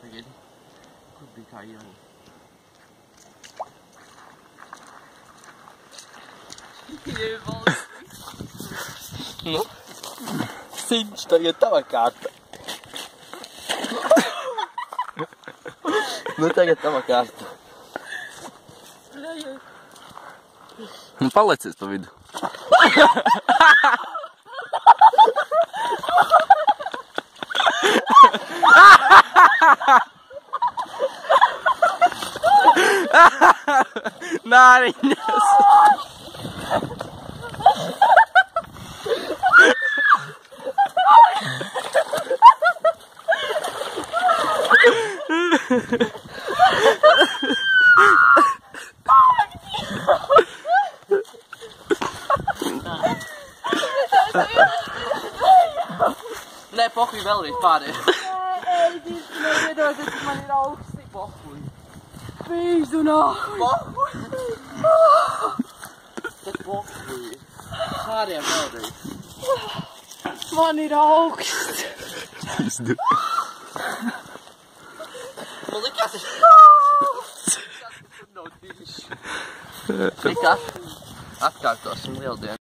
Pagaidi. Kur bija kā iela? Nu? Siņš, tagad tava kārta. Nu, tagad tava kārta. Nu, palicies pa vidu. Nāriņas! Nē, pohuj vēlreiz pārējais. Nē, Eidis, neviedosies, ka man ir augsti. Pohuj. Pīždu nākuj. Pohuj. Tad pohuj. Pārējām vēlreiz. Man ir augsti. Izdu. Man likās, es... Tur nav diši. Atkārtosim lieldienu.